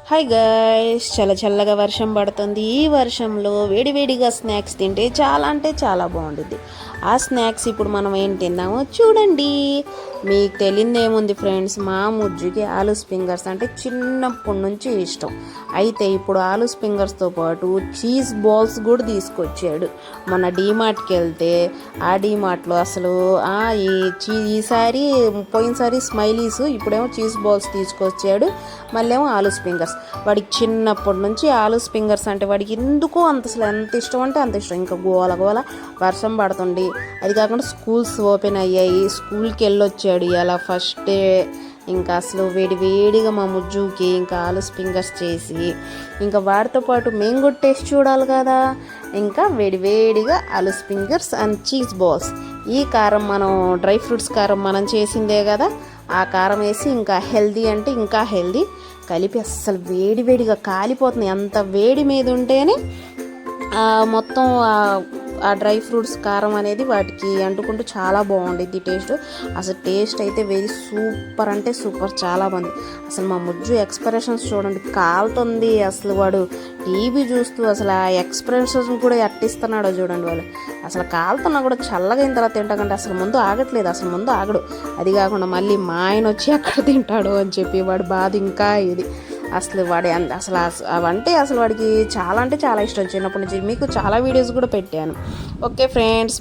Hi guys, చల్లగా వర్షం పడుతుంది. ఈ వర్షంలో వేడివేడిగా స్నాక్స్ తింటే చాలా అంటే చాలా బాగుంటుంది. ఆ స్నాక్స్ ఇప్పుడు మనం ఏం తిందామో చూడండి. మీకు తెలియదేముంది ఫ్రెండ్స్, మా ముజ్జుకి ఆలూ స్పింగర్స్ అంటే చిన్నప్పటి నుంచి ఇష్టం. అయితే ఇప్పుడు ఆలూ స్పింగర్స్తో పాటు చీజ్ బాల్స్ కూడా తీసుకొచ్చాడు. మన డీమార్ట్కి వెళ్తే ఆ డీమార్ట్లో అసలు ఈసారి పోయినసారి స్మైలీస్, ఇప్పుడేమో చీజ్ బాల్స్ తీసుకొచ్చాడు. మళ్ళీ ఏమో ఆలూ స్పింగర్స్. వాడికి చిన్నప్పటి నుంచి ఆలూ స్పింగర్స్ అంటే వాడికి ఎందుకో అసలు ఎంత ఇష్టం అంటే అంత ఇష్టం. ఇంకా గోల వర్షం పడుతుంది. అది కాకుండా స్కూల్స్ ఓపెన్ అయ్యాయి. స్కూల్కి వెళ్ళొచ్చాడు ఇలా ఫస్ట్ డే. ఇంకా అసలు వేడిగా మా ముజ్జుకి ఇంకా ఆలూ స్పింగర్స్ చేసి, ఇంకా వాటితో పాటు మేము కూడా టేస్ట్ చూడాలి కదా. ఇంకా వేడిగా ఆలూ స్పింగర్స్ అండ్ చీజ్ బాల్స్. ఈ కారం మనం డ్రై ఫ్రూట్స్ కారం మనం చేసిందే కదా, ఆ కారం వేసి ఇంకా హెల్దీ అంటే ఇంకా హెల్దీ కలిపి అస్సలు వేడిగా కాలిపోతుంది. అంత వేడి మీద ఉంటేనే మొత్తం ఆ డ్రై ఫ్రూట్స్ కారం అనేది వాటికి అంటుకుంటూ చాలా బాగుండిద్ది టేస్ట్. అసలు టేస్ట్ అయితే వెరీ సూపర్ అంటే సూపర్, చాలా బాగుంది. అసలు మా ముజ్జు ఎక్స్ప్రెషన్స్ చూడండి, కాలుతుంది. అసలు వాడు టీవీ చూస్తూ అసలు ఆ ఎక్స్ప్రెషన్స్ కూడా ఎట్టిస్తున్నాడో చూడండి. వాళ్ళు అసలు కాలుతున్నా కూడా చల్లగా అయిన తర్వాత తింటాకంటే అసలు ముందు ఆగట్లేదు, అసలు ముందు ఆగడు. అది కాకుండా మళ్ళీ మా ఆయన వచ్చి ఎక్కడ తింటాడు అని చెప్పి వాడు బాధ ఇంకా ఇది. అసలు వాడి అసలు అవంటే అసలు వాడికి చాలా అంటే చాలా ఇష్టం చిన్నప్పటి నుంచి. మీకు చాలా వీడియోస్ కూడా పెట్టాను. Okay friends.